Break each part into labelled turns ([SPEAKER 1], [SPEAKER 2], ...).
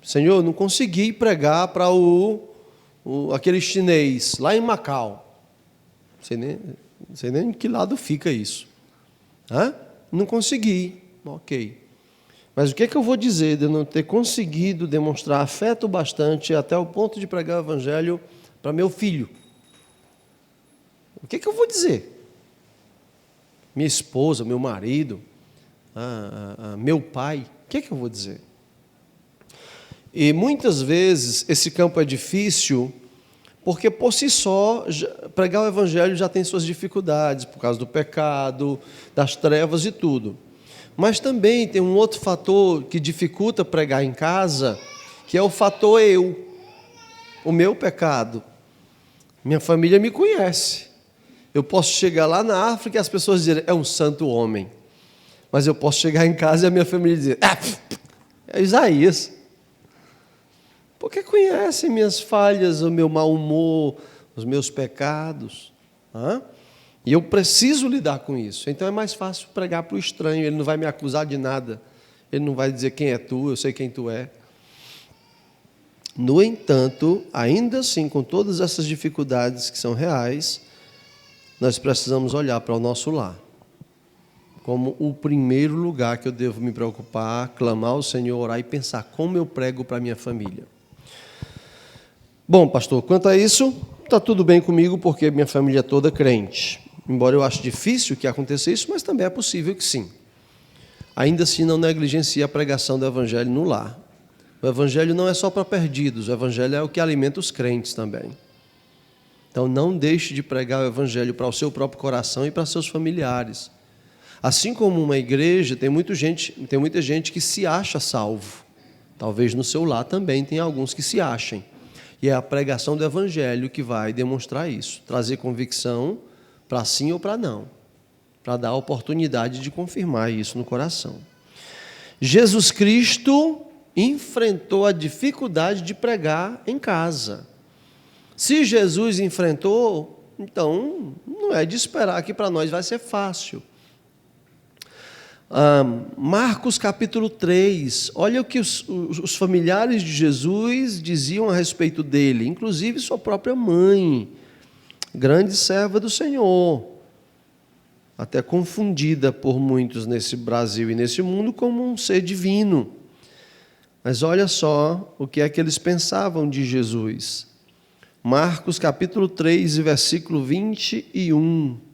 [SPEAKER 1] Senhor, não consegui pregar para aquele chinês lá em Macau. Não sei nem em que lado fica isso. Não consegui. Ok. Mas o que é que eu vou dizer de eu não ter conseguido demonstrar afeto bastante até o ponto de pregar o evangelho para meu filho? O que é que eu vou dizer? Minha esposa, meu marido, meu pai, o que é que eu vou dizer? E muitas vezes esse campo é difícil porque por si só pregar o evangelho já tem suas dificuldades, por causa do pecado, das trevas e tudo. Mas também tem um outro fator que dificulta pregar em casa, que é o fator eu, o meu pecado. Minha família me conhece. Eu posso chegar lá na África e as pessoas dizerem, é um santo homem. Mas eu posso chegar em casa e a minha família dizer, é Isaías. Porque conhecem minhas falhas, o meu mau humor, os meus pecados. E eu preciso lidar com isso. Então é mais fácil pregar para o estranho. Ele não vai me acusar de nada. Ele não vai dizer quem é tu, eu sei quem tu é. No entanto, ainda assim, com todas essas dificuldades que são reais, nós precisamos olhar para o nosso lar como o primeiro lugar que eu devo me preocupar, clamar ao Senhor, orar e pensar como eu prego para a minha família. Bom, pastor, quanto a isso, está tudo bem comigo, porque minha família é toda crente. Embora eu ache difícil que aconteça isso, mas também é possível que sim. Ainda assim, não negligencie a pregação do evangelho no lar. O evangelho não é só para perdidos, o evangelho é o que alimenta os crentes também. Então, não deixe de pregar o evangelho para o seu próprio coração e para seus familiares. Assim como uma igreja, tem muita gente que se acha salvo. Talvez no seu lar também tem alguns que se achem. E é a pregação do evangelho que vai demonstrar isso, trazer convicção para sim ou para não, para dar a oportunidade de confirmar isso no coração. Jesus Cristo enfrentou a dificuldade de pregar em casa. Se Jesus enfrentou, então não é de esperar que para nós vai ser fácil. Marcos capítulo 3, olha o que os familiares de Jesus diziam a respeito dele, inclusive sua própria mãe, grande serva do Senhor, até confundida por muitos nesse Brasil e nesse mundo como um ser divino. Mas olha só o que é que eles pensavam de Jesus. Marcos capítulo 3, versículo 21.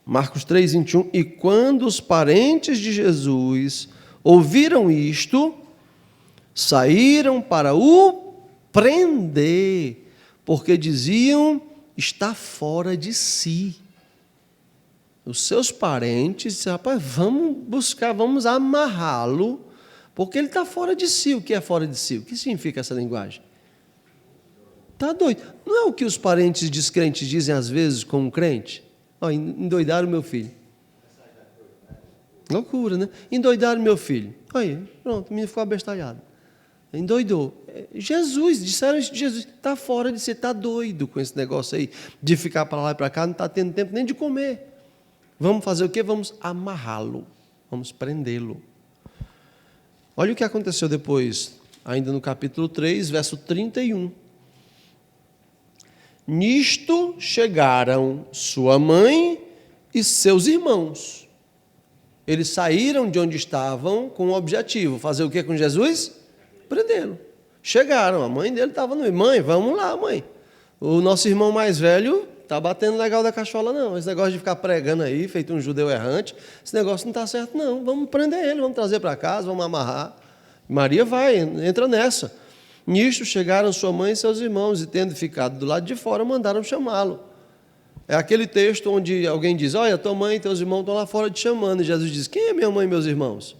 [SPEAKER 1] Marcos 3, 21. E quando os parentes de Jesus ouviram isto, saíram para o prender, porque diziam, está fora de si. Os seus parentes disseram, rapaz, vamos buscar, vamos amarrá-lo, porque ele está fora de si. O que é fora de si? O que significa essa linguagem? Está doido. Não é o que os parentes descrentes dizem às vezes com um crente? Endoidaram meu filho. Loucura, né? Endoidaram meu filho. Aí, pronto, o menino ficou abestalhado. Endoidou. Jesus, disseram isso de Jesus. Está fora de si, está doido com esse negócio aí, de ficar para lá e para cá, não está tendo tempo nem de comer. Vamos fazer o quê? Vamos amarrá-lo. Vamos prendê-lo. Olha o que aconteceu depois, ainda no capítulo 3, verso 31. Nisto chegaram sua mãe e seus irmãos. Eles saíram de onde estavam com o objetivo, fazer o que com Jesus? Prendê-lo. Chegaram, a mãe dele estava no meio. Mãe, vamos lá, mãe. O nosso irmão mais velho está batendo legal da cachola, não. Esse negócio de ficar pregando aí, feito um judeu errante, esse negócio não está certo, não. Vamos prender ele, vamos trazer para casa, vamos amarrar. Maria vai, entra nessa. Nisto chegaram sua mãe e seus irmãos, e tendo ficado do lado de fora, mandaram chamá-lo. É aquele texto onde alguém diz, olha, tua mãe e teus irmãos estão lá fora te chamando, e Jesus diz, quem é minha mãe e meus irmãos?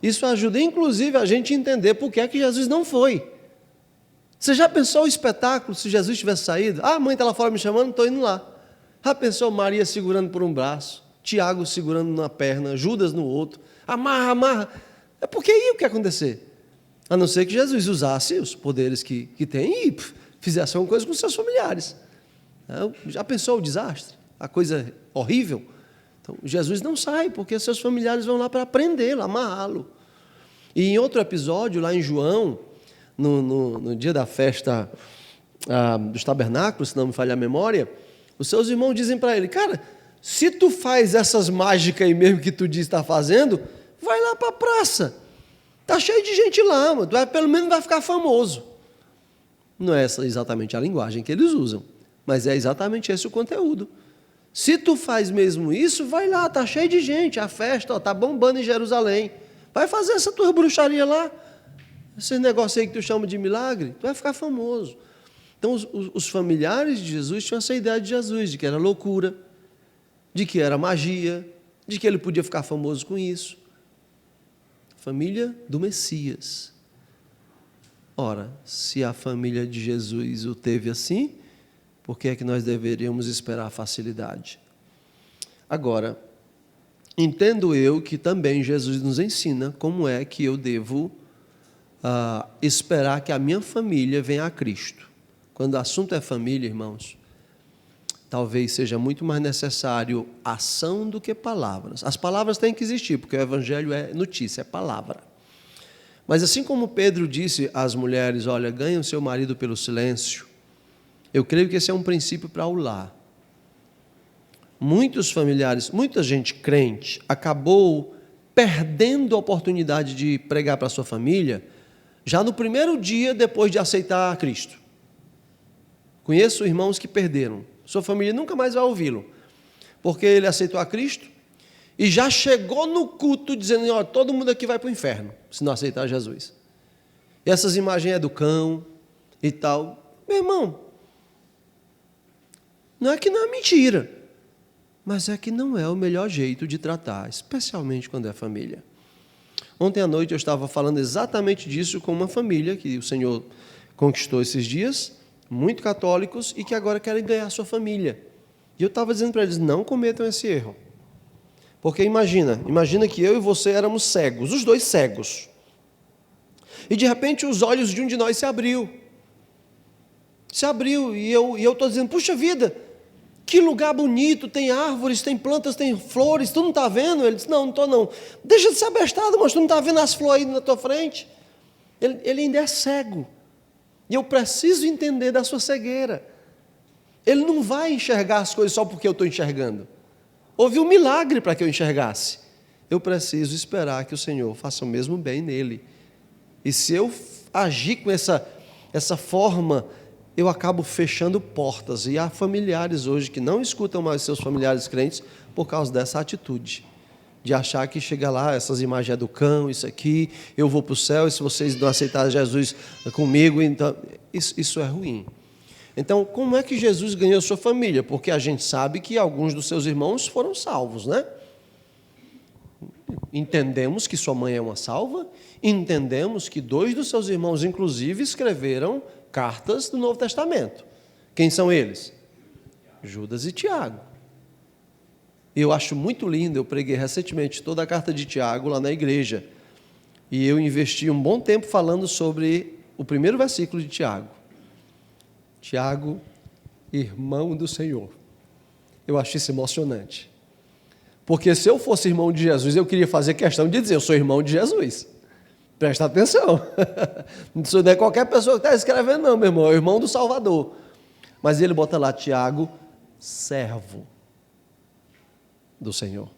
[SPEAKER 1] Isso ajuda, inclusive, a gente a entender por que é que Jesus não foi. Você já pensou o espetáculo se Jesus tivesse saído? A mãe está lá fora me chamando, estou indo lá. Já pensou Maria segurando por um braço, Tiago segurando na perna, Judas no outro, amarra, amarra. É porque aí o que ia acontecer? A não ser que Jesus usasse os poderes que tem e fizesse alguma coisa com seus familiares. Já pensou o desastre? A coisa horrível? Então, Jesus não sai, porque seus familiares vão lá para prendê-lo, amarrá-lo. E em outro episódio, lá em João, no dia da festa dos tabernáculos, se não me falha a memória, os seus irmãos dizem para ele, cara, se tu faz essas mágicas aí mesmo que tu diz que está fazendo, vai lá para a praça. Está cheio de gente lá, mano. Pelo menos vai ficar famoso. Não é essa exatamente a linguagem que eles usam, mas é exatamente esse o conteúdo. Se tu faz mesmo isso, vai lá, está cheio de gente, a festa está bombando em Jerusalém. Vai fazer essa tua bruxaria lá, esse negócio aí que tu chama de milagre, tu vai ficar famoso. Então, os familiares de Jesus tinham essa ideia de Jesus, de que era loucura, de que era magia, de que ele podia ficar famoso com isso. Família do Messias. Ora, se a família de Jesus o teve assim, por que é que nós deveríamos esperar facilidade? Agora, entendo eu que também Jesus nos ensina como é que eu devo esperar que a minha família venha a Cristo. Quando o assunto é família, irmãos, talvez seja muito mais necessário ação do que palavras. As palavras têm que existir, porque o Evangelho é notícia, é palavra. Mas assim como Pedro disse às mulheres, olha, ganhem o seu marido pelo silêncio, eu creio que esse é um princípio para o lar. Muitos familiares, muita gente crente, acabou perdendo a oportunidade de pregar para a sua família já no primeiro dia depois de aceitar a Cristo. Conheço irmãos que perderam. Sua família nunca mais vai ouvi-lo, porque ele aceitou a Cristo e já chegou no culto dizendo, ó, todo mundo aqui vai para o inferno, se não aceitar Jesus. E essas imagens é do cão e tal. Meu irmão, não é que não é mentira, mas é que não é o melhor jeito de tratar, especialmente quando é família. Ontem à noite eu estava falando exatamente disso com uma família que o Senhor conquistou esses dias, muito católicos, e que agora querem ganhar a sua família. E eu estava dizendo para eles, não cometam esse erro. Porque imagina que eu e você éramos cegos, os dois cegos. E de repente os olhos de um de nós se abriu. Se abriu, e eu estou dizendo, puxa vida, que lugar bonito, tem árvores, tem plantas, tem flores, tu não está vendo? Ele disse, não estou não. Deixa de ser abestado, mas tu não está vendo as flores aí na tua frente? Ele ainda é cego. E eu preciso entender da sua cegueira. Ele não vai enxergar as coisas só porque eu estou enxergando. Houve um milagre para que eu enxergasse. Eu preciso esperar que o Senhor faça o mesmo bem nele. E se eu agir com essa forma, eu acabo fechando portas. E há familiares hoje que não escutam mais seus familiares crentes por causa dessa atitude. De achar que chega lá, essas imagens é do cão, isso aqui, eu vou para o céu, e se vocês não aceitarem Jesus comigo, então isso é ruim. Então, como é que Jesus ganhou sua família? Porque a gente sabe que alguns dos seus irmãos foram salvos, né? Entendemos que sua mãe é uma salva, entendemos que 2 dos seus irmãos, inclusive, escreveram cartas do Novo Testamento. Quem são eles? Judas e Tiago. Eu acho muito lindo, eu preguei recentemente toda a carta de Tiago lá na igreja. E eu investi um bom tempo falando sobre o primeiro versículo de Tiago. Tiago, irmão do Senhor. Eu acho isso emocionante. Porque se eu fosse irmão de Jesus, eu queria fazer questão de dizer, eu sou irmão de Jesus. Presta atenção. Isso não é qualquer pessoa que está escrevendo, não, meu irmão. É o irmão do Salvador. Mas ele bota lá, Tiago, servo do Senhor.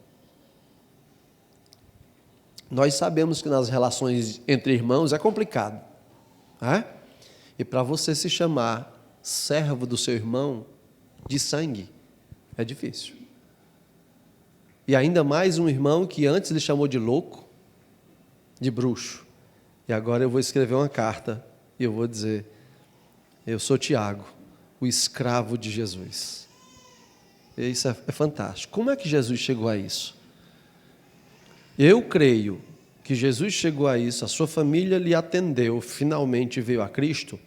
[SPEAKER 1] Nós sabemos que nas relações entre irmãos é complicado. E para você se chamar servo do seu irmão de sangue, é difícil. E ainda mais um irmão que antes lhe chamou de louco, de bruxo. E agora eu vou escrever uma carta e eu vou dizer, eu sou Tiago, o escravo de Jesus. E isso é fantástico. Como é que Jesus chegou a isso? Eu creio que Jesus chegou a isso, a sua família lhe atendeu, finalmente veio a Cristo,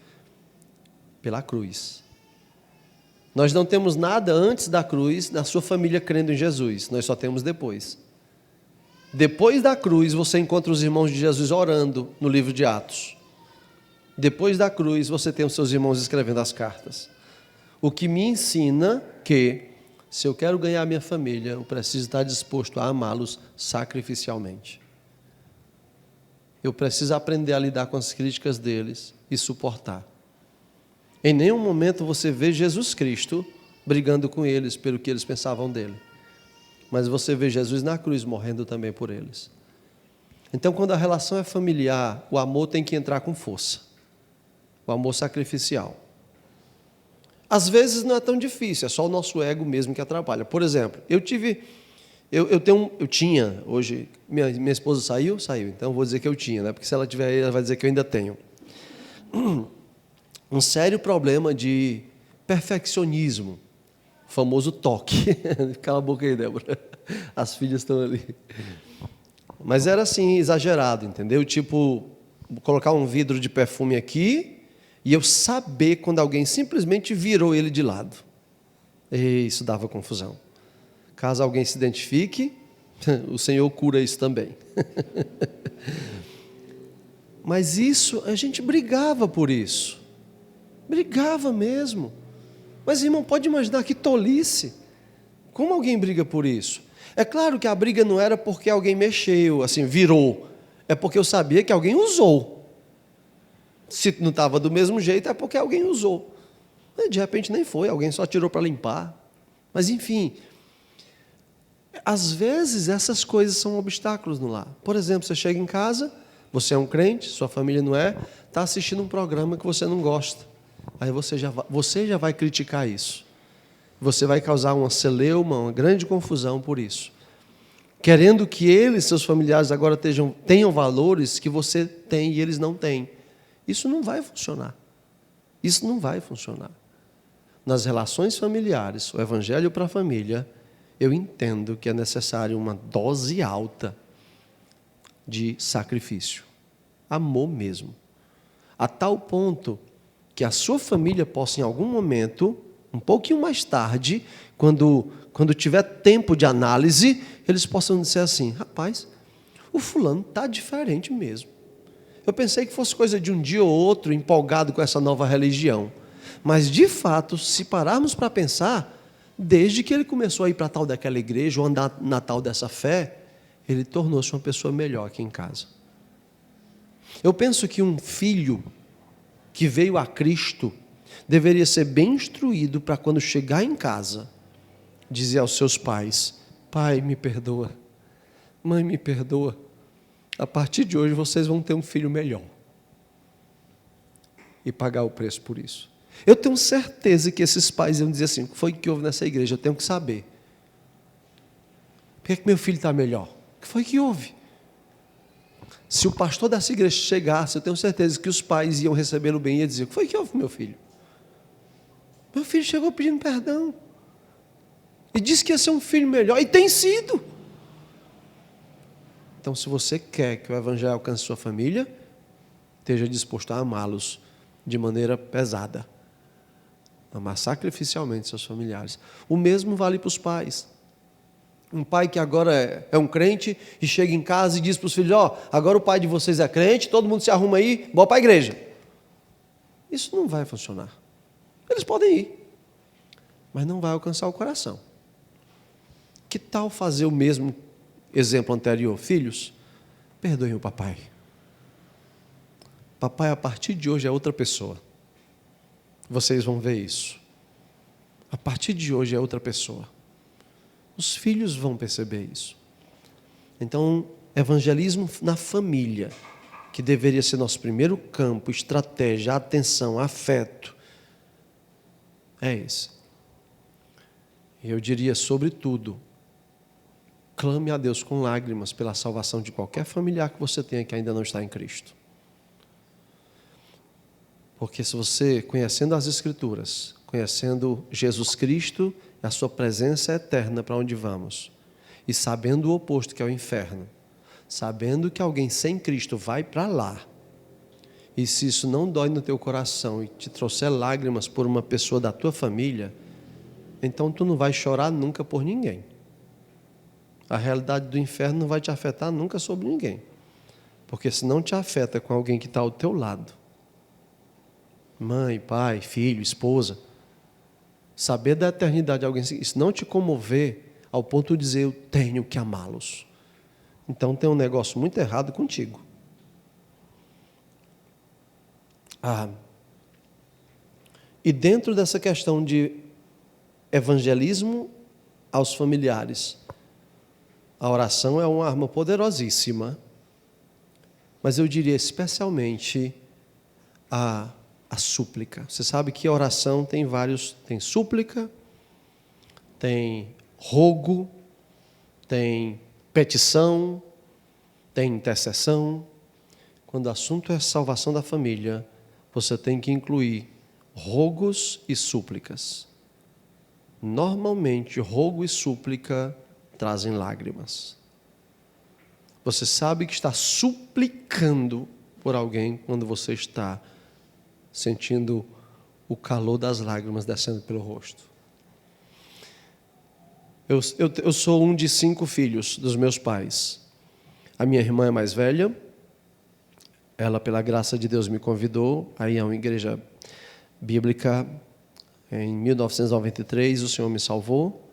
[SPEAKER 1] pela cruz. Nós não temos nada antes da cruz, na sua família crendo em Jesus, nós só temos depois. Depois da cruz, você encontra os irmãos de Jesus orando no livro de Atos. Depois da cruz, você tem os seus irmãos escrevendo as cartas. O que me ensina que Se eu quero ganhar minha família, eu preciso estar disposto a amá-los sacrificialmente. Eu preciso aprender a lidar com as críticas deles e suportar. Em nenhum momento você vê Jesus Cristo brigando com eles pelo que eles pensavam dele. Mas você vê Jesus na cruz morrendo também por eles. Então, quando a relação é familiar, o amor tem que entrar com força. O amor sacrificial. Às vezes não é tão difícil, é só o nosso ego mesmo que atrapalha. Por exemplo, eu tinha, hoje, minha esposa saiu, então eu vou dizer que eu tinha, né? Porque se ela tiver aí, ela vai dizer que eu ainda tenho. Um sério problema de perfeccionismo, o famoso toque. Cala a boca aí, Débora. As filhas estão ali. Mas era assim, exagerado, entendeu? Tipo, colocar um vidro de perfume aqui e eu saber quando alguém simplesmente virou ele de lado. E isso dava confusão. Caso alguém se identifique, o Senhor cura isso também. Mas isso, a gente brigava por isso. Brigava mesmo. Mas, irmão, pode imaginar que tolice. Como alguém briga por isso? É claro que a briga não era porque alguém mexeu, assim, virou. É porque eu sabia que alguém usou. Se não estava do mesmo jeito, é porque alguém usou. De repente nem foi, alguém só tirou para limpar. Mas, enfim, às vezes essas coisas são obstáculos no lar. Por exemplo, você chega em casa, você é um crente, sua família não é, está assistindo um programa que você não gosta. Aí você já vai criticar isso. Você vai causar uma celeuma, uma grande confusão por isso. Querendo que eles, seus familiares, agora tenham valores que você tem e eles não têm. Isso não vai funcionar. Isso não vai funcionar. Nas relações familiares, o evangelho para a família, eu entendo que é necessário uma dose alta de sacrifício. Amor mesmo. A tal ponto que a sua família possa, em algum momento, um pouquinho mais tarde, quando tiver tempo de análise, eles possam dizer assim: rapaz, o fulano está diferente mesmo. Eu pensei que fosse coisa de um dia ou outro, empolgado com essa nova religião. Mas, de fato, se pararmos para pensar, desde que ele começou a ir para tal daquela igreja, ou andar na tal dessa fé, ele tornou-se uma pessoa melhor aqui em casa. Eu penso que um filho que veio a Cristo deveria ser bem instruído para, quando chegar em casa, dizer aos seus pais: pai, me perdoa, mãe, me perdoa, a partir de hoje vocês vão ter um filho melhor, e pagar o preço por isso. Eu tenho certeza que esses pais iam dizer assim: o que foi que houve nessa igreja? Eu tenho que saber. Por que meu filho está melhor? O que foi que houve? Se o pastor dessa igreja chegasse, eu tenho certeza que os pais iam recebê-lo bem e iam dizer: o que foi que houve, meu filho? Meu filho chegou pedindo perdão. E disse que ia ser um filho melhor. E tem sido. Então, se você quer que o evangelho alcance sua família, esteja disposto a amá-los de maneira pesada. Amar sacrificialmente seus familiares. O mesmo vale para os pais. Um pai que agora é um crente e chega em casa e diz para os filhos: ó, agora o pai de vocês é crente, todo mundo se arruma aí, bora para a igreja. Isso não vai funcionar. Eles podem ir, mas não vai alcançar o coração. Que tal fazer o mesmo exemplo anterior? Filhos, perdoem o papai. Papai, a partir de hoje, é outra pessoa. Vocês vão ver isso. A partir de hoje, é outra pessoa. Os filhos vão perceber isso. Então, evangelismo na família, que deveria ser nosso primeiro campo, estratégia, atenção, afeto, é esse. E eu diria, sobretudo, clame a Deus com lágrimas pela salvação de qualquer familiar que você tenha que ainda não está em Cristo. Porque se você, conhecendo as Escrituras, conhecendo Jesus Cristo, a sua presença eterna para onde vamos, e sabendo o oposto, que é o inferno, sabendo que alguém sem Cristo vai para lá, e se isso não dói no teu coração e te trouxer lágrimas por uma pessoa da tua família, então tu não vai chorar nunca por ninguém. A realidade do inferno não vai te afetar nunca sobre ninguém. Porque se não te afeta com alguém que está ao teu lado, mãe, pai, filho, esposa, saber da eternidade de alguém, isso não te comover ao ponto de dizer, eu tenho que amá-los, então tem um negócio muito errado contigo. E dentro dessa questão de evangelismo aos familiares, a oração é uma arma poderosíssima, mas eu diria especialmente a súplica. Você sabe que a oração tem súplica, tem rogo, tem petição, tem intercessão. Quando o assunto é salvação da família, você tem que incluir rogos e súplicas. Normalmente, rogo e súplica trazem lágrimas. Você sabe que está suplicando por alguém quando você está sentindo o calor das lágrimas descendo pelo rosto. Eu sou um de 5 filhos dos meus pais. A minha irmã é mais velha. Ela, pela graça de Deus, me convidou a ir a uma igreja bíblica. Em 1993, o Senhor me salvou.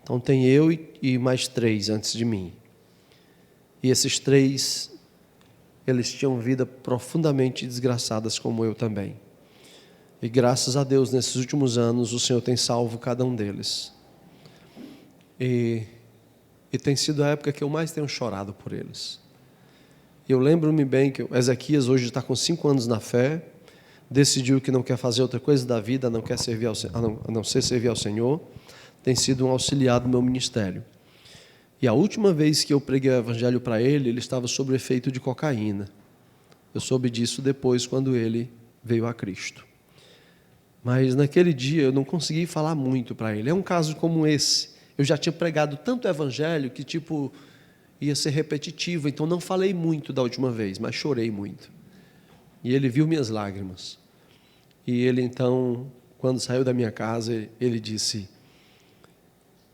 [SPEAKER 1] Então, tem eu e mais 3 antes de mim. E esses 3, eles tinham vida profundamente desgraçadas, como eu também. E graças a Deus, nesses últimos anos, o Senhor tem salvo cada um deles. E tem sido a época que eu mais tenho chorado por eles. Eu lembro-me bem que o Ezequias hoje está com 5 anos na fé, decidiu que não quer fazer outra coisa da vida, não quer servir a não ser servir ao Senhor, tem sido um auxiliar do meu ministério. E a última vez que eu preguei o evangelho para ele, ele estava sob efeito de cocaína. Eu soube disso depois, quando ele veio a Cristo. Mas naquele dia eu não consegui falar muito para ele. É um caso como esse. Eu já tinha pregado tanto evangelho que ia ser repetitivo, então não falei muito da última vez, mas chorei muito. E ele viu minhas lágrimas. E ele então, quando saiu da minha casa, ele disse: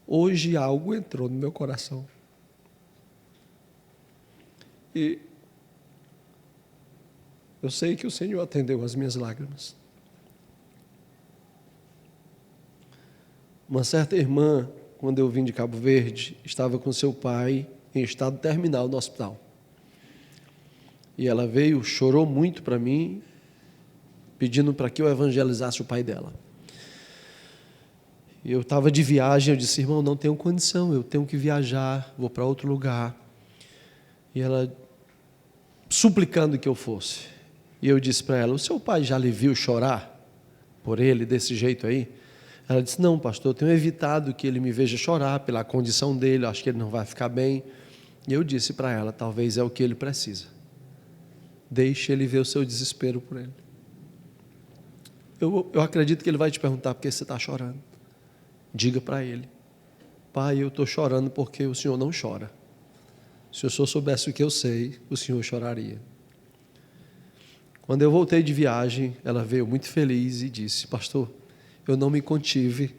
[SPEAKER 1] hoje algo entrou no meu coração. E eu sei que o Senhor atendeu as minhas lágrimas. Uma certa irmã, quando eu vim de Cabo Verde, estava com seu pai em estado terminal no hospital. E ela veio, chorou muito para mim, pedindo para que eu evangelizasse o pai dela. Eu estava de viagem, eu disse: irmão, não tenho condição, eu tenho que viajar, vou para outro lugar. E ela suplicando que eu fosse. E eu disse para ela: o seu pai já lhe viu chorar por ele desse jeito aí? Ela disse: não, pastor, eu tenho evitado que ele me veja chorar pela condição dele, acho que ele não vai ficar bem. E eu disse para ela: talvez é o que ele precisa. Deixe ele ver o seu desespero por ele. Eu acredito que ele vai te perguntar por que você está chorando. Diga para ele: pai, eu estou chorando porque o senhor não chora. Se o senhor soubesse o que eu sei, o senhor choraria. Quando eu voltei de viagem, ela veio muito feliz e disse: pastor, eu não me contive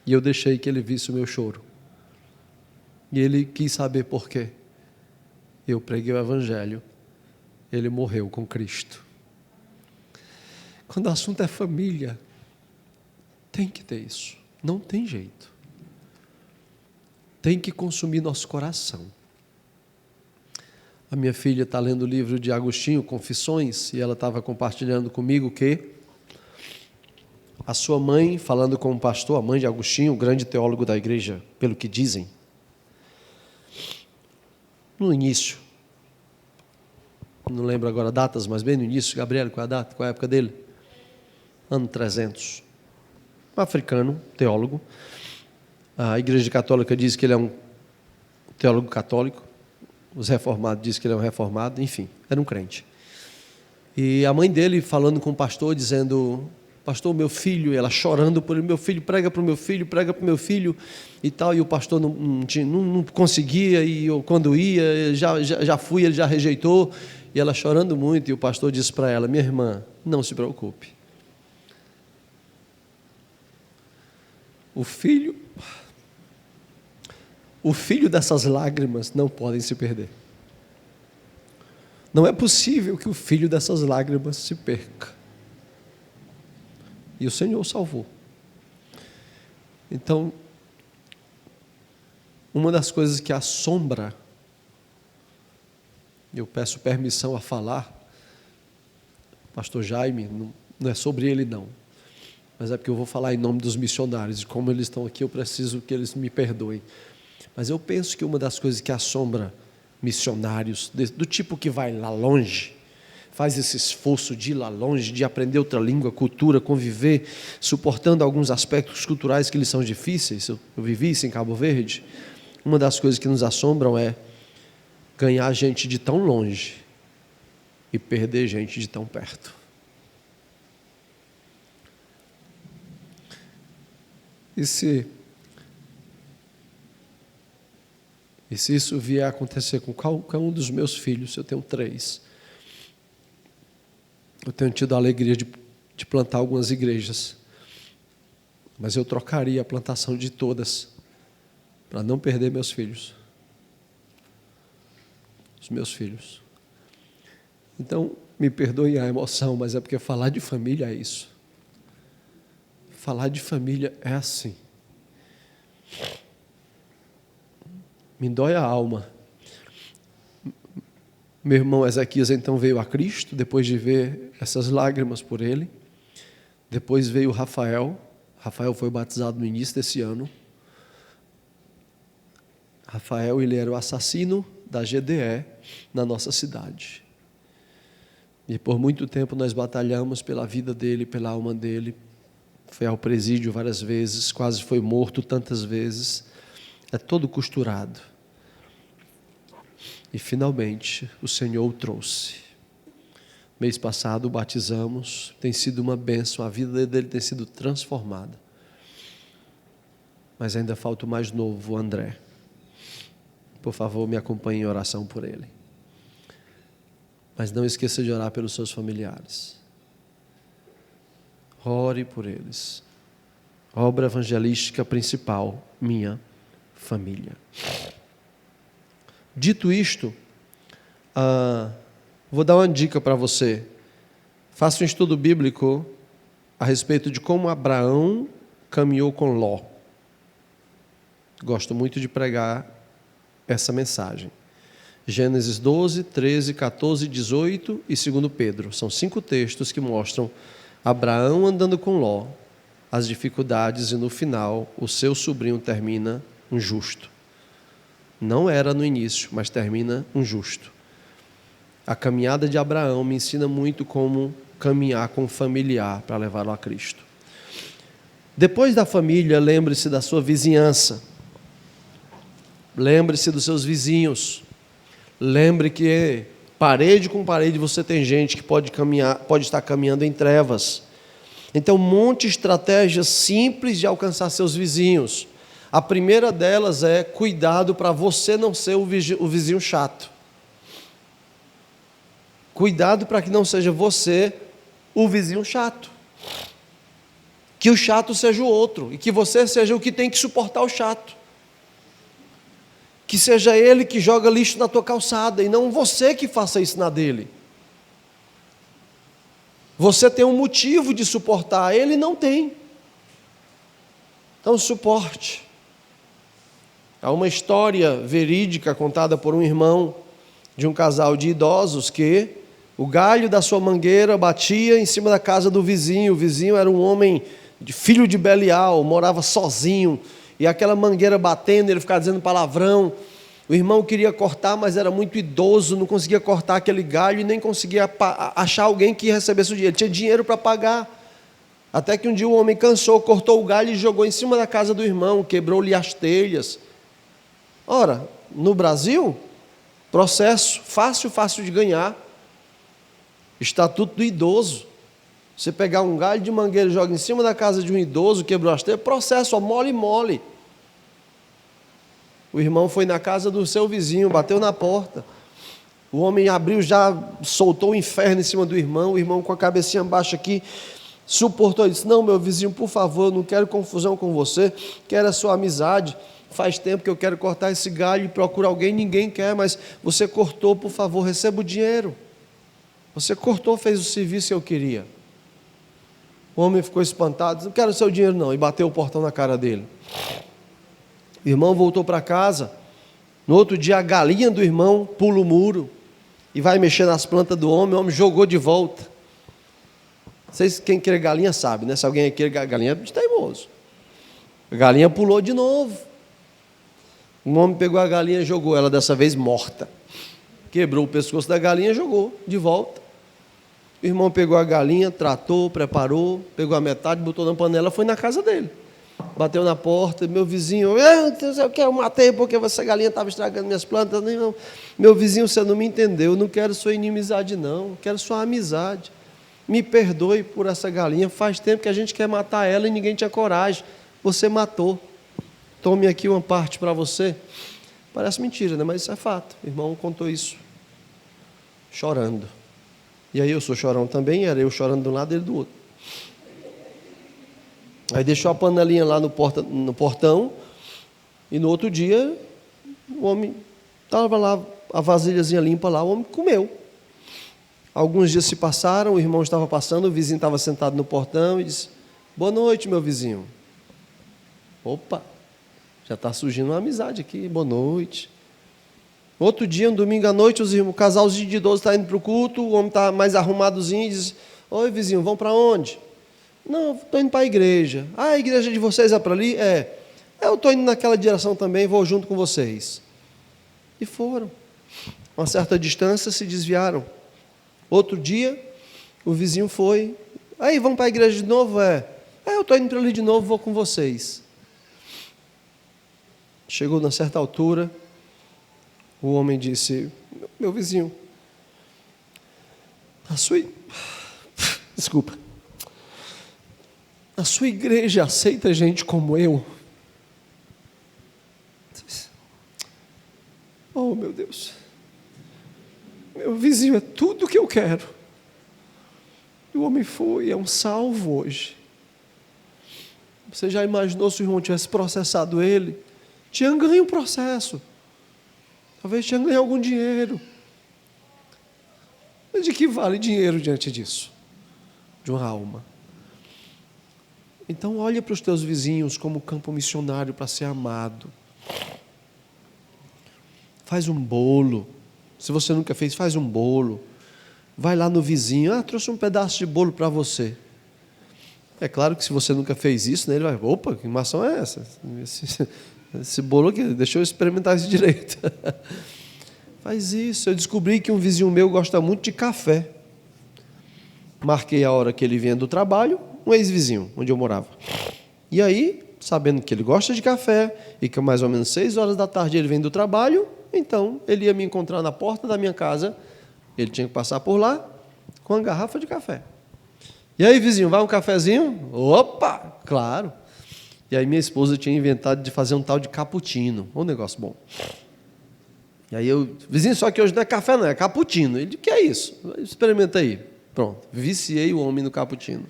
[SPEAKER 1] e eu deixei que ele visse o meu choro. E ele quis saber por quê. Eu preguei o evangelho, ele morreu com Cristo. Quando o assunto é família, tem que ter isso. Não tem jeito. Tem que consumir nosso coração. A minha filha está lendo o livro de Agostinho, Confissões, e ela estava compartilhando comigo que a sua mãe, falando com o pastor, a mãe de Agostinho, o grande teólogo da igreja, pelo que dizem, no início, não lembro agora datas, mas bem no início, Gabriel, qual é a data, qual é a época dele? Ano 300. Um africano, teólogo. A igreja católica diz que ele é um teólogo católico. Os reformados dizem que ele é um reformado. Enfim, era um crente. E a mãe dele falando com o pastor, dizendo: pastor, meu filho, e ela chorando por ele, meu filho, prega para o meu filho, prega para o meu filho e tal. E o pastor não conseguia, e eu, quando ia, já fui, ele já rejeitou. E ela chorando muito, e o pastor disse para ela: minha irmã, não se preocupe. O filho dessas lágrimas não podem se perder. Não é possível que o filho dessas lágrimas se perca. E o Senhor salvou. Então, uma das coisas que assombra, eu peço permissão a falar, pastor Jaime, não é sobre ele não, mas é porque eu vou falar em nome dos missionários, e como eles estão aqui, eu preciso que eles me perdoem. Mas eu penso que uma das coisas que assombra missionários, do tipo que vai lá longe, faz esse esforço de ir lá longe, de aprender outra língua, cultura, conviver, suportando alguns aspectos culturais que lhes são difíceis. Eu vivi isso em Cabo Verde. Uma das coisas que nos assombram é ganhar gente de tão longe e perder gente de tão perto. E se isso vier a acontecer com qualquer um dos meus filhos, eu tenho 3, eu tenho tido a alegria de plantar algumas igrejas, mas eu trocaria a plantação de todas para não perder meus filhos. Os meus filhos. Então, me perdoem a emoção, mas é porque falar de família é isso. Falar de família é assim. Me dói a alma. Meu irmão Ezequias então veio a Cristo, depois de ver essas lágrimas por ele. Depois veio Rafael. Rafael foi batizado no início desse ano. Rafael, ele era o assassino da GDE na nossa cidade. E por muito tempo nós batalhamos pela vida dele, pela alma dele. Foi ao presídio várias vezes, quase foi morto tantas vezes. É todo costurado. E finalmente o Senhor o trouxe. Mês passado o batizamos, tem sido uma bênção, a vida dele tem sido transformada. Mas ainda falta o mais novo, o André. Por favor, me acompanhe em oração por ele. Mas não esqueça de orar pelos seus familiares. Ore por eles. Obra evangelística principal, minha família. Dito isto, vou dar uma dica para você. Faça um estudo bíblico a respeito de como Abraão caminhou com Ló. Gosto muito de pregar essa mensagem. Gênesis 12, 13, 14, 18 e 2 Pedro. São 5 textos que mostram Abraão andando com Ló, as dificuldades e no final o seu sobrinho termina um justo. Não era no início, mas termina um justo. A caminhada de Abraão me ensina muito como caminhar com um familiar para levá-lo a Cristo. Depois da família, lembre-se da sua vizinhança. Lembre-se dos seus vizinhos. Lembre que parede com parede você tem gente que pode estar caminhando em trevas. Então, monte estratégias simples de alcançar seus vizinhos. A primeira delas é cuidado para você não ser o vizinho chato. Cuidado para que não seja você o vizinho chato. Que o chato seja o outro e que você seja o que tem que suportar o chato. Que seja ele que joga lixo na tua calçada e não você que faça isso na dele. Você tem um motivo de suportar, ele não tem. Então suporte. Há uma história verídica contada por um irmão de um casal de idosos que o galho da sua mangueira batia em cima da casa do vizinho. O vizinho era um homem, filho de Belial, morava sozinho. E aquela mangueira batendo, ele ficava dizendo palavrão. O irmão queria cortar, mas era muito idoso, não conseguia cortar aquele galho e nem conseguia achar alguém que recebesse o dinheiro. Ele tinha dinheiro para pagar. Até que um dia o homem cansou, cortou o galho e jogou em cima da casa do irmão, quebrou-lhe as telhas. Ora, no Brasil, processo fácil de ganhar. Estatuto do idoso. Você pegar um galho de mangueira e joga em cima da casa de um idoso, quebrou as telhas, processo, ó, mole. O irmão foi na casa do seu vizinho, bateu na porta. O homem abriu, já soltou o inferno em cima do irmão. O irmão com a cabecinha baixa aqui, suportou. Ele disse: não, meu vizinho, por favor, não quero confusão com você, quero a sua amizade. Faz tempo que eu quero cortar esse galho e procuro alguém, ninguém quer, mas você cortou, por favor, receba o dinheiro. Você cortou, fez o serviço que eu queria. O homem ficou espantado, disse, não quero o seu dinheiro não, e bateu o portão na cara dele. O irmão voltou para casa. No outro dia, a galinha do irmão pula o muro e vai mexer nas plantas do homem. O homem jogou de volta. Vocês, quem quer galinha sabe, né? Se alguém quer galinha, é teimoso. A galinha pulou de novo. O homem pegou a galinha e jogou ela, dessa vez morta. Quebrou o pescoço da galinha e jogou de volta. O irmão pegou a galinha, tratou, preparou, pegou a metade, botou na panela, foi na casa dele. Bateu na porta, meu vizinho, eu matei porque essa galinha estava estragando minhas plantas. Não. Meu vizinho, você não me entendeu, eu não quero sua inimizade não, eu quero sua amizade. Me perdoe por essa galinha, faz tempo que a gente quer matar ela e ninguém tinha coragem. Você matou. Tome aqui uma parte para você. Parece mentira, né? Mas isso é fato. O irmão contou isso, chorando. E aí eu sou chorão também, era eu chorando de um lado e ele do outro. Aí deixou a panelinha lá no portão, e no outro dia, o homem estava lá, a vasilhazinha limpa lá, o homem comeu. Alguns dias se passaram, o irmão estava passando, o vizinho estava sentado no portão e disse, boa noite, meu vizinho. Opa, já está surgindo uma amizade aqui, boa noite. Outro dia, um domingo à noite, o casalzinho de idoso está indo para o culto, o homem está mais arrumadozinho e diz, oi vizinho, vão para onde? Não, estou indo para a igreja. Ah, a igreja de vocês é para ali? É. Eu estou indo naquela direção também, vou junto com vocês. E foram. Uma certa distância se desviaram. Outro dia, o vizinho foi. Aí, vamos para a igreja de novo? Eu estou indo para ali de novo, vou com vocês. Chegou na certa altura, o homem disse, meu vizinho, a sua igreja aceita gente como eu? Oh, meu Deus. Meu vizinho é tudo o que eu quero. E o homem foi, é um salvo hoje. Você já imaginou se o irmão tivesse processado ele? Tinha ganho o processo. Talvez tinha ganho algum dinheiro. Mas de que vale dinheiro diante disso? De uma alma. Então olha para os teus vizinhos como campo missionário para ser amado. Faz um bolo. Se você nunca fez, faz um bolo. Vai lá no vizinho, trouxe um pedaço de bolo para você. É claro que se você nunca fez isso, né, ele vai, opa, que maçã é essa? Esse bolo aqui, deixa eu experimentar isso direito. Faz isso. Eu descobri que um vizinho meu gosta muito de café. Marquei a hora que ele vinha do trabalho, um ex-vizinho, onde eu morava. E aí, sabendo que ele gosta de café, e que mais ou menos 6 horas da tarde ele vem do trabalho, então ele ia me encontrar na porta da minha casa, ele tinha que passar por lá, com uma garrafa de café. E aí, vizinho, vai um cafezinho? Opa, claro. E aí minha esposa tinha inventado de fazer um tal de cappuccino, um negócio bom. E aí eu, vizinho, só que hoje não é café não, é cappuccino. Ele, o que é isso? Experimenta aí. Pronto, viciei o homem no cappuccino.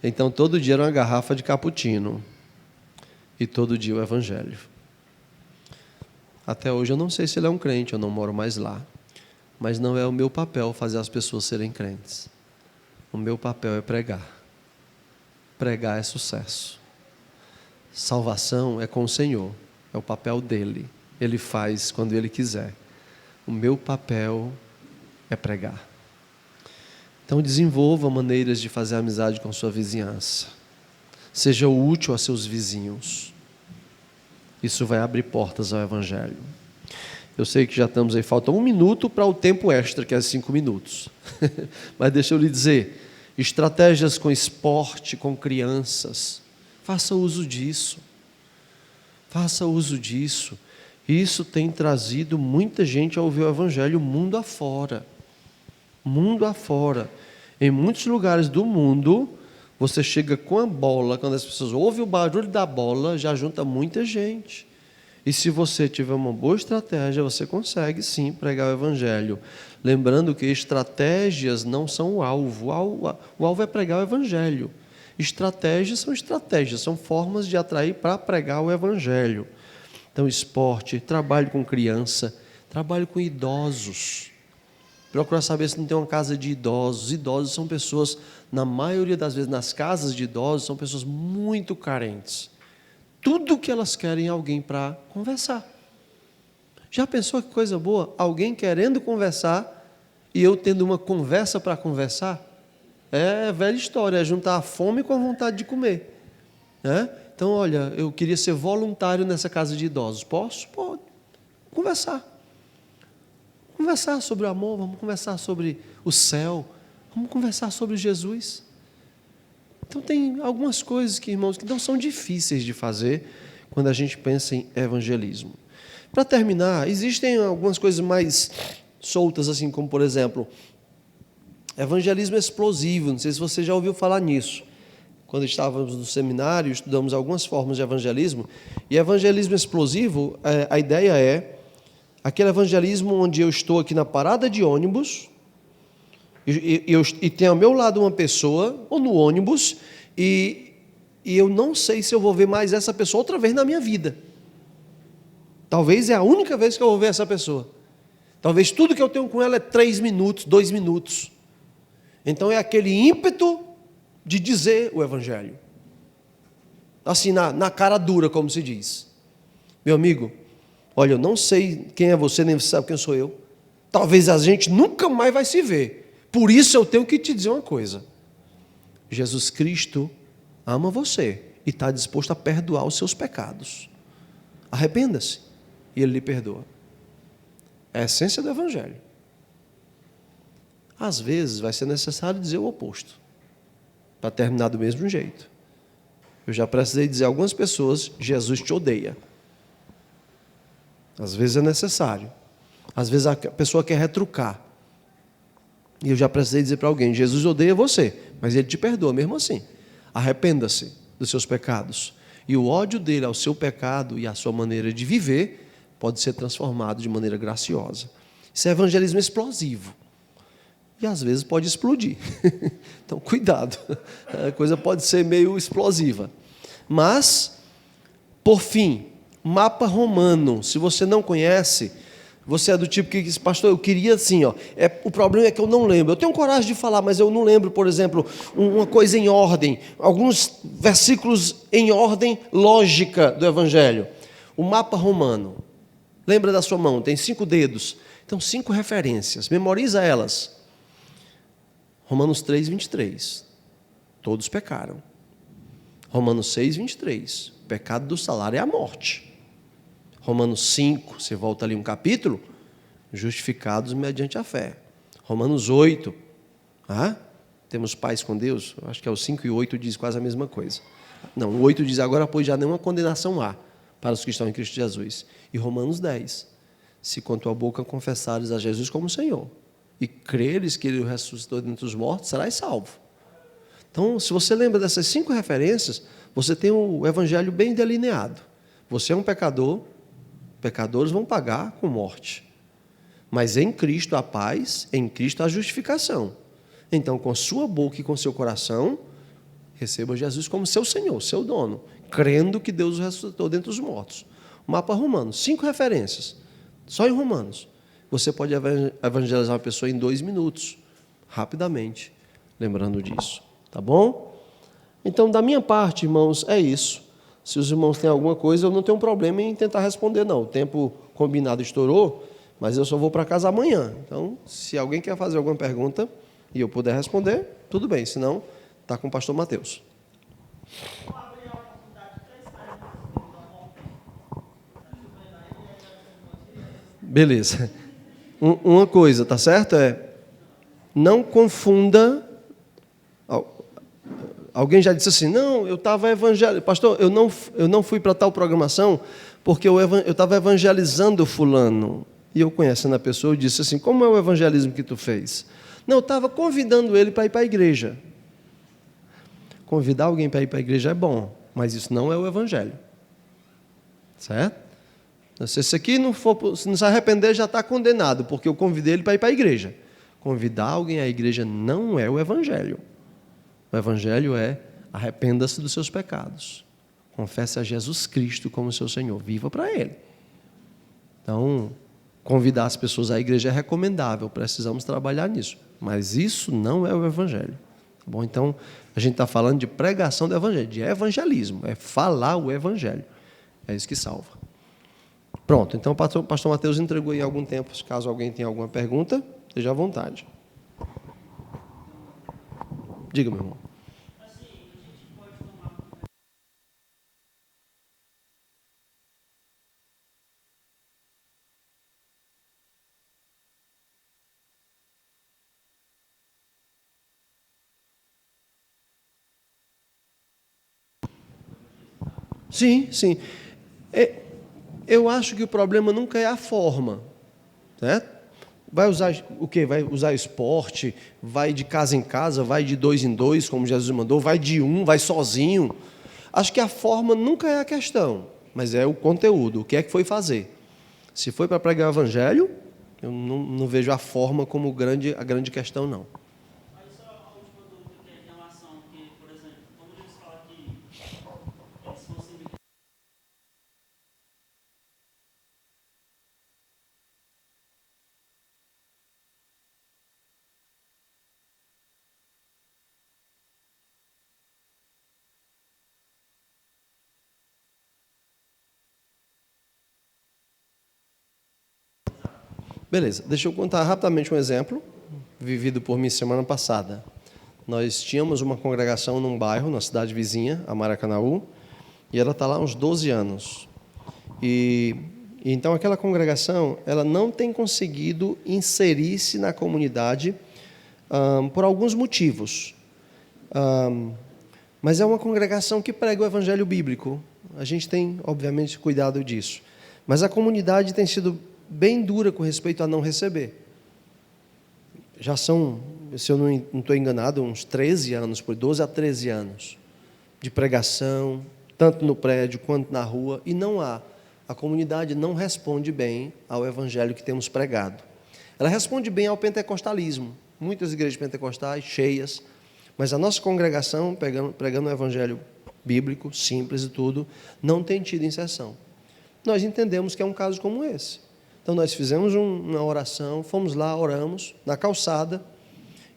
[SPEAKER 1] Então todo dia era uma garrafa de cappuccino. E todo dia o evangelho. Até hoje eu não sei se ele é um crente, eu não moro mais lá. Mas não é o meu papel fazer as pessoas serem crentes. O meu papel é pregar. Pregar é sucesso. Salvação é com o Senhor. É o papel dele. Ele faz quando ele quiser. O meu papel é pregar. Então desenvolva maneiras de fazer amizade com sua vizinhança. Seja útil a seus vizinhos. Isso vai abrir portas ao evangelho. Eu sei que já estamos aí, falta 1 minuto para o tempo extra, que é 5 minutos. Mas deixa eu lhe dizer, estratégias com esporte, com crianças, faça uso disso. Faça uso disso. Isso tem trazido muita gente a ouvir o evangelho mundo afora. Mundo afora. Em muitos lugares do mundo, você chega com a bola, quando as pessoas ouvem o barulho da bola, já junta muita gente. E se você tiver uma boa estratégia, você consegue sim pregar o evangelho. Lembrando que estratégias não são o alvo. O alvo é pregar o evangelho. Estratégias, são formas de atrair para pregar o evangelho. Então, esporte, trabalho com criança, trabalho com idosos. Procurar saber se não tem uma casa de idosos. Idosos são pessoas, na maioria das vezes, nas casas de idosos, são pessoas muito carentes. Tudo que elas querem é alguém para conversar. Já pensou que coisa boa? Alguém querendo conversar e eu tendo uma conversa para conversar? É velha história, é juntar a fome com a vontade de comer. Então, olha, eu queria ser voluntário nessa casa de idosos. Posso? Pode. Conversar. Conversar sobre o amor, vamos conversar sobre o céu, vamos conversar sobre Jesus. Então tem algumas coisas que, irmãos, que não são difíceis de fazer quando a gente pensa em evangelismo. Para terminar, existem algumas coisas mais soltas, assim como, por exemplo, evangelismo explosivo. Não sei se você já ouviu falar nisso. Quando estávamos no seminário, estudamos algumas formas de evangelismo, e evangelismo explosivo, a ideia é aquele evangelismo onde eu estou aqui na parada de ônibus, e tem ao meu lado uma pessoa, ou no ônibus, e eu não sei se eu vou ver mais essa pessoa outra vez na minha vida. Talvez é a única vez que eu vou ver essa pessoa. Talvez tudo que eu tenho com ela é 3 minutos, 2 minutos. Então é aquele ímpeto de dizer o evangelho. Assim, na cara dura, como se diz. Meu amigo, olha, eu não sei quem é você, nem você sabe quem sou eu. Talvez a gente nunca mais vai se ver. Por isso eu tenho que te dizer uma coisa. Jesus Cristo ama você e está disposto a perdoar os seus pecados. Arrependa-se e Ele lhe perdoa. É a essência do evangelho. Às vezes vai ser necessário dizer o oposto, para terminar do mesmo jeito. Eu já precisei dizer a algumas pessoas: Jesus te odeia. Às vezes é necessário. Às vezes a pessoa quer retrucar. E eu já precisei dizer para alguém: Jesus odeia você, mas Ele te perdoa mesmo assim. Arrependa-se dos seus pecados. E o ódio dele ao seu pecado e à sua maneira de viver pode ser transformado de maneira graciosa. Isso é evangelismo explosivo. E às vezes pode explodir. Então, cuidado. A coisa pode ser meio explosiva. Mas, por fim, mapa romano. Se você não conhece, você é do tipo que diz: pastor, eu queria assim, o problema é que eu não lembro. Eu tenho coragem de falar, mas eu não lembro, por exemplo, uma coisa em ordem, alguns versículos em ordem lógica do Evangelho. O mapa romano. Lembra da sua mão, tem 5 dedos. Então, 5 referências. Memoriza elas. Romanos 3, 23. Todos pecaram. Romanos 6, 23. O pecado do salário é a morte. Romanos 5, você volta ali um capítulo, justificados mediante a fé. Romanos 8, temos paz com Deus. Acho que é o 5 e 8 diz quase a mesma coisa. Não, o 8 diz: agora, pois, já nenhuma condenação há para os que estão em Cristo Jesus. E Romanos 10, se com tua boca confessares a Jesus como Senhor e creres que Ele o ressuscitou dentre os mortos, serás salvo. Então, se você lembra dessas 5 referências, você tem o evangelho bem delineado. Você é um pecador, pecadores vão pagar com morte. Mas em Cristo há paz, em Cristo há justificação. Então, com a sua boca e com o seu coração, receba Jesus como seu Senhor, seu dono, crendo que Deus o ressuscitou dentre os mortos. O mapa romano, 5 referências, só em Romanos. Você pode evangelizar uma pessoa em 2 minutos, rapidamente, lembrando disso. Tá bom? Então, da minha parte, irmãos, é isso. Se os irmãos têm alguma coisa, eu não tenho problema em tentar responder, não. O tempo combinado estourou, mas eu só vou para casa amanhã. Então, se alguém quer fazer alguma pergunta e eu puder responder, tudo bem. Se não, está com o pastor Mateus. Beleza. Uma coisa, tá certo? Não confunda. Alguém já disse assim: não, eu estava evangelizando. Pastor, eu não fui para tal programação porque eu estava evangelizando fulano. E eu, conhecendo a pessoa, eu disse assim: como é o evangelismo que tu fez? Não, eu estava convidando ele para ir para a igreja. Convidar alguém para ir para a igreja é bom, mas isso não é o evangelho. Certo? Se esse aqui se não se arrepender, já está condenado, porque eu convidei ele para ir para a igreja. Convidar alguém à igreja não é o evangelho. O evangelho é: arrependa-se dos seus pecados. Confesse a Jesus Cristo como seu Senhor. Viva para Ele. Então, Convidar as pessoas à igreja é recomendável, precisamos trabalhar nisso. Mas isso não é o evangelho. Tá bom? Então, a gente está falando de pregação do evangelho, de evangelismo, é falar o evangelho. É isso que salva. Pronto, então o pastor Mateus entregou aí algum tempo. Caso alguém tenha alguma pergunta, esteja à vontade. Diga, meu irmão. Sim, sim. Eu acho que o problema nunca é a forma, certo? Vai usar o quê? Vai usar esporte, vai de casa em casa, vai de dois em dois, como Jesus mandou, vai de um, vai sozinho. Acho que a forma nunca é a questão, mas é o conteúdo, o que é que foi fazer. Se foi para pregar o evangelho, eu não vejo a forma como a grande questão, não.
[SPEAKER 2] Aí só a última dúvida que é em relação que, por exemplo, quando eles falam que se você me...
[SPEAKER 1] Beleza, deixa eu contar rapidamente um exemplo, vivido por mim semana passada. Nós tínhamos uma congregação num bairro, na cidade vizinha, a Maracanaú, e ela está lá há uns 12 anos. E então aquela congregação, ela não tem conseguido inserir-se na comunidade por alguns motivos. Mas é uma congregação que prega o evangelho bíblico. A gente tem, obviamente, cuidado disso. Mas a comunidade tem sido bem dura com respeito a não receber. Já são, se eu não estou enganado, uns 13 anos, por 12 a 13 anos, de pregação, tanto no prédio quanto na rua, e não há. A comunidade não responde bem ao evangelho que temos pregado. Ela responde bem ao pentecostalismo. Muitas igrejas pentecostais cheias, mas a nossa congregação, pregando o evangelho bíblico, simples e tudo, não tem tido inserção. Nós entendemos que é um caso como esse. Então, nós fizemos uma oração, fomos lá, oramos, na calçada,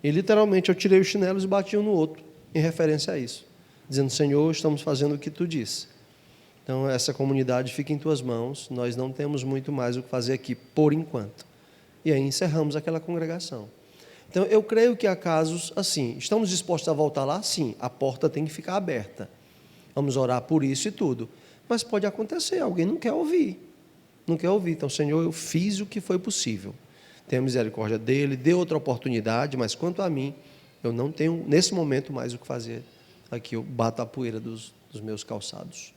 [SPEAKER 1] e literalmente eu tirei os chinelos e bati um no outro, em referência a isso, dizendo: Senhor, estamos fazendo o que Tu disse. Então, essa comunidade fica em Tuas mãos, nós não temos muito mais o que fazer aqui, por enquanto. E aí encerramos aquela congregação. Então, eu creio que há casos assim. Estamos dispostos a voltar lá? Sim, a porta tem que ficar aberta. Vamos orar por isso e tudo. Mas pode acontecer, alguém não quer ouvir. Não quer ouvir. Então, Senhor, eu fiz o que foi possível. Tenha misericórdia dele, dê outra oportunidade, mas quanto a mim, eu não tenho, nesse momento, mais o que fazer. Aqui eu bato a poeira dos meus calçados.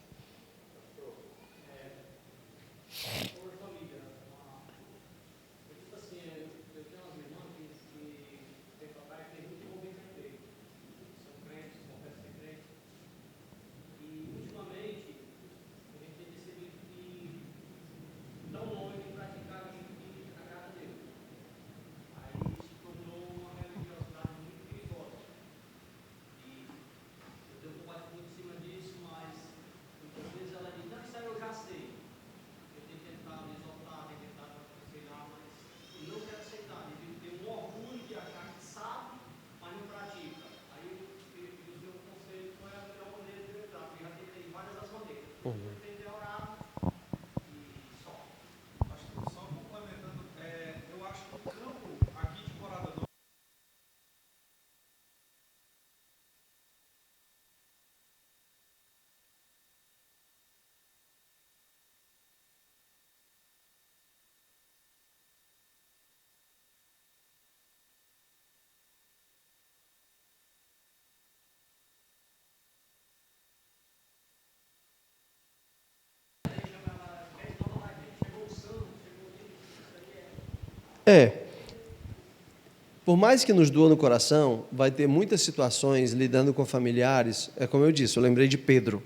[SPEAKER 1] Por mais que nos doa no coração, vai ter muitas situações lidando com familiares, é como eu disse, eu lembrei de Pedro,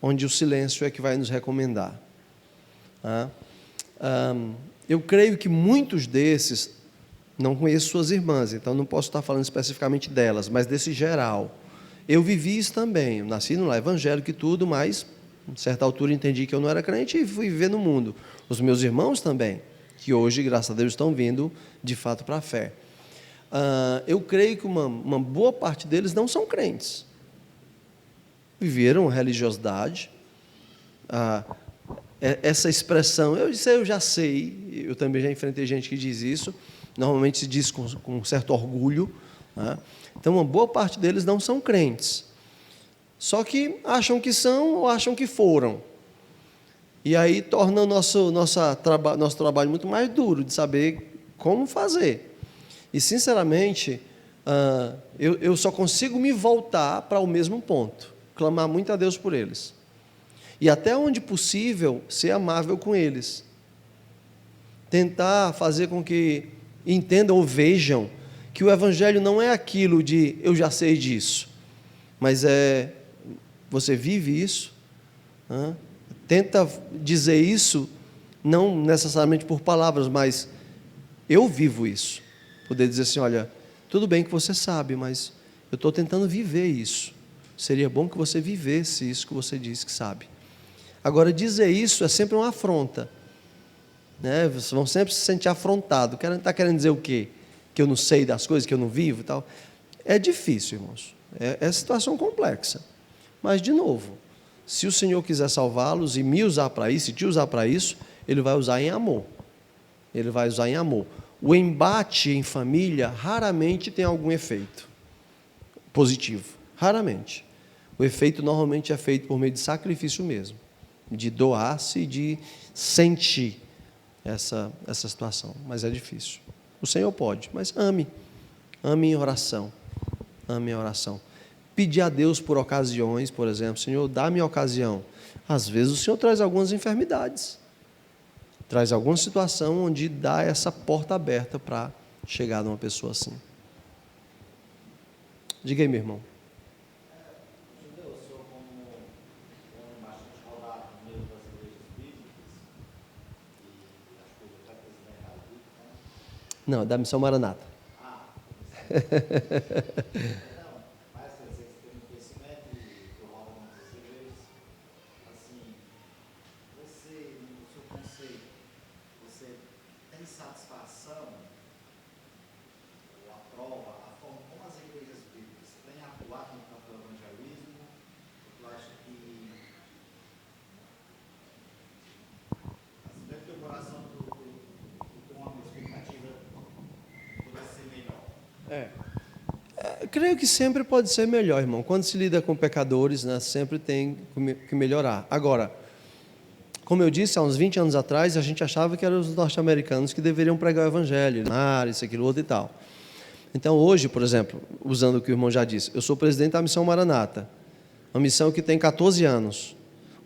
[SPEAKER 1] onde o silêncio é que vai nos recomendar. Eu creio que muitos desses, não conheço suas irmãs, então não posso estar falando especificamente delas, mas desse geral. Eu vivi isso também, eu nasci no lar evangélico e tudo, mas, a certa altura, entendi que eu não era crente e fui viver no mundo. Os meus irmãos também. que hoje, graças a Deus, estão vindo de fato para a fé. Eu creio que uma boa parte deles não são crentes. Viveram religiosidade. Essa expressão, eu já sei, eu também já enfrentei gente que diz isso, normalmente se diz com certo orgulho, né? Então, uma boa parte deles não são crentes. Só que acham que são ou acham que foram. E aí torna o nosso trabalho muito mais duro de saber como fazer. E, sinceramente, eu só consigo me voltar para o mesmo ponto, clamar muito a Deus por eles. E até onde possível, ser amável com eles. Tentar fazer com que entendam ou vejam que o Evangelho não é aquilo de eu já sei disso, mas você vive isso, né? Tenta dizer isso, não necessariamente por palavras, mas eu vivo isso. Poder dizer assim, olha, tudo bem que você sabe, mas eu estou tentando viver isso. Seria bom que você vivesse isso que você diz que sabe. Agora, dizer isso é sempre uma afronta, né? Vocês vão sempre se sentir afrontados. Está querendo dizer o quê? Que eu não sei das coisas, que eu não vivo e tal. É difícil, irmãos. É situação complexa. Mas, de novo, se o Senhor quiser salvá-los e me usar para isso, e te usar para isso, Ele vai usar em amor. Ele vai usar em amor. O embate em família raramente tem algum efeito positivo. Raramente. O efeito normalmente é feito por meio de sacrifício mesmo. De doar-se e de sentir essa situação. Mas é difícil. O Senhor pode, mas ame. Ame em oração. Ame em oração. Pedir a Deus por ocasiões, por exemplo, Senhor, dá-me ocasião. Às vezes o Senhor traz algumas enfermidades, traz alguma situação onde dá essa porta aberta para chegar numa pessoa assim. Diga aí, meu irmão.
[SPEAKER 3] Eu sou como um bastante rodado no meio das igrejas bíblicas, e acho que eu até presidente da Bíblia.
[SPEAKER 1] Não, da Missão Maranata.
[SPEAKER 3] Mas vocês têm um conhecimento que eu rodo muitas igrejas. Assim, você, no seu conceito, você tem satisfação, ou aprova a forma como as igrejas bíblicas têm atuado no campo do evangelismo? Eu acho que, assim, dentro do coração do tem uma expectativa de poder ser melhor.
[SPEAKER 1] Creio que sempre pode ser melhor, irmão. Quando se lida com pecadores, né, sempre tem que melhorar. Agora, como eu disse, há uns 20 anos atrás, a gente achava que eram os norte-americanos que deveriam pregar o evangelho, isso, aquilo, outro e tal. Então, hoje, por exemplo, usando o que o irmão já disse, eu sou presidente da Missão Maranata, uma missão que tem 14 anos.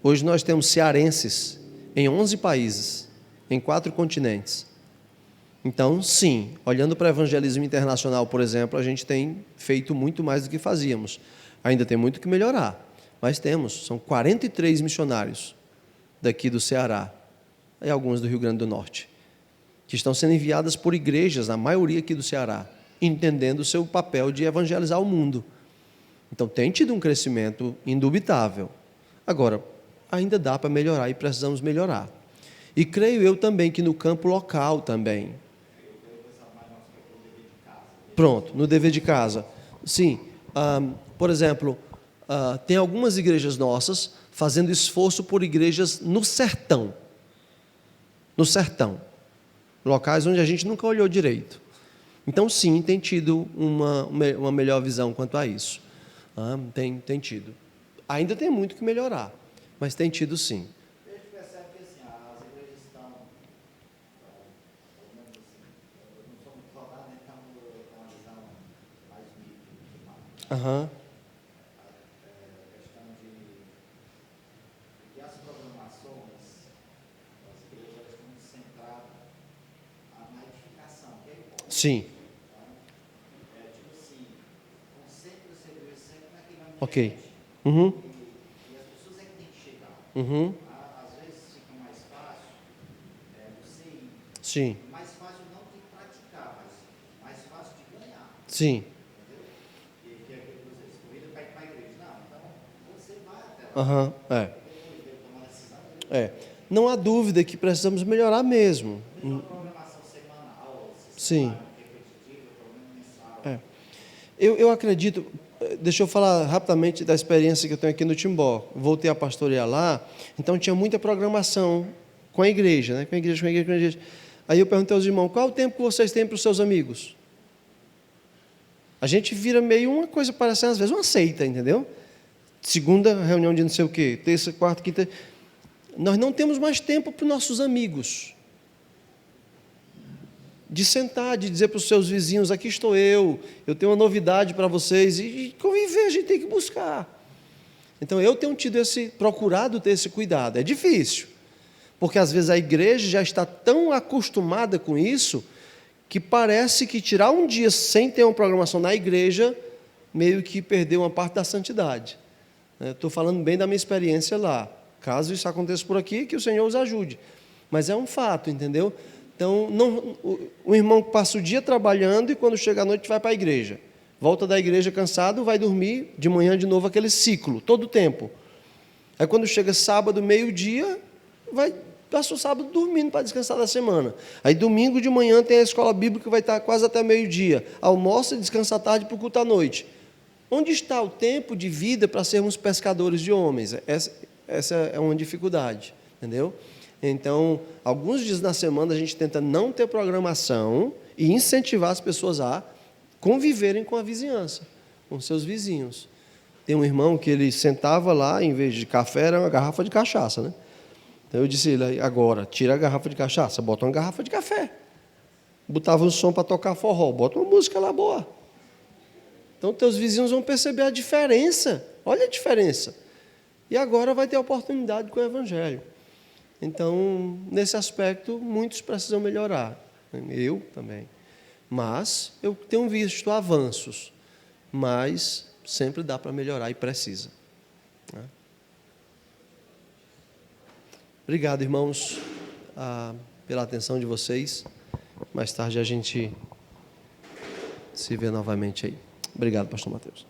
[SPEAKER 1] Hoje nós temos cearenses em 11 países, em 4 continentes. Então, sim, olhando para o evangelismo internacional, por exemplo, a gente tem feito muito mais do que fazíamos. Ainda tem muito que melhorar, mas são 43 missionários daqui do Ceará, e alguns do Rio Grande do Norte, que estão sendo enviadas por igrejas, a maioria aqui do Ceará, entendendo o seu papel de evangelizar o mundo. Então, tem tido um crescimento indubitável. Agora, ainda dá para melhorar e precisamos melhorar. E creio eu também que no campo local também. Pronto, no dever de casa. Sim, por exemplo, tem algumas igrejas nossas fazendo esforço por igrejas no sertão. No sertão. Locais onde a gente nunca olhou direito. Então, sim, tem tido uma melhor visão quanto a isso. Tem tido. Ainda tem muito que melhorar, mas tem tido sim.
[SPEAKER 3] A gente percebe que assim, as igrejas estão, pelo menos assim, eu não sou muito rodado, então eu tenho uma visão mais micro. A questão de as programações das igrejas estão centradas na edificação, que é importante.
[SPEAKER 1] Sim.
[SPEAKER 3] Tipo assim, concentra essa igreja sempre naquele ambiente.
[SPEAKER 1] Ok.
[SPEAKER 3] E as pessoas é que têm que chegar. Às vezes fica mais fácil você ir.
[SPEAKER 1] Sim.
[SPEAKER 3] Mais fácil não de praticar, mas mais fácil de ganhar.
[SPEAKER 1] Sim.
[SPEAKER 3] Entendeu? E que é aquele que você escolheu para ir para a igreja. Não, então você vai até lá. Depois de tomar a decisão.
[SPEAKER 1] Não há dúvida que precisamos melhorar mesmo.
[SPEAKER 3] Mesma programação
[SPEAKER 1] Sim. Eu acredito, deixa eu falar rapidamente da experiência que eu tenho aqui no Timbó. Voltei a pastorear lá, então tinha muita programação com a igreja, né? Com a igreja. Aí eu perguntei aos irmãos, qual é o tempo que vocês têm para os seus amigos? A gente vira meio uma coisa parecendo, às vezes, uma seita, entendeu? Segunda reunião de não sei o quê, terça, quarta, quinta. Nós não temos mais tempo para os nossos amigos. De sentar, de dizer para os seus vizinhos, aqui estou eu tenho uma novidade para vocês, e conviver a gente tem que buscar. Então eu tenho procurado ter esse cuidado. É difícil, porque às vezes a igreja já está tão acostumada com isso, que parece que tirar um dia sem ter uma programação na igreja, meio que perdeu uma parte da santidade. Estou falando bem da minha experiência lá. Caso isso aconteça por aqui, que o Senhor os ajude. Mas é um fato, entendeu? Então, o irmão passa o dia trabalhando e quando chega à noite vai para a igreja. Volta da igreja cansado, vai dormir, de manhã de novo aquele ciclo, todo o tempo. Aí quando chega sábado, meio-dia, passa o sábado dormindo para descansar da semana. Aí domingo de manhã tem a escola bíblica que vai estar quase até meio-dia. Almoça e descansa à tarde para o culto à noite. Onde está o tempo de vida para sermos pescadores de homens? Essa é uma dificuldade, entendeu? Então, alguns dias na semana a gente tenta não ter programação e incentivar as pessoas a conviverem com a vizinhança, com seus vizinhos. Tem um irmão que ele sentava lá, em vez de café, era uma garrafa de cachaça, né? Então eu disse ele, agora, tira a garrafa de cachaça, bota uma garrafa de café. Botava um som para tocar forró, bota uma música lá boa. Então, teus vizinhos vão perceber a diferença. Olha a diferença. E agora vai ter oportunidade com o Evangelho. Então, nesse aspecto, muitos precisam melhorar. Eu também. Mas, eu tenho visto avanços. Mas, sempre dá para melhorar e precisa. Obrigado, irmãos, pela atenção de vocês. Mais tarde a gente se vê novamente aí. Obrigado, pastor Mateus.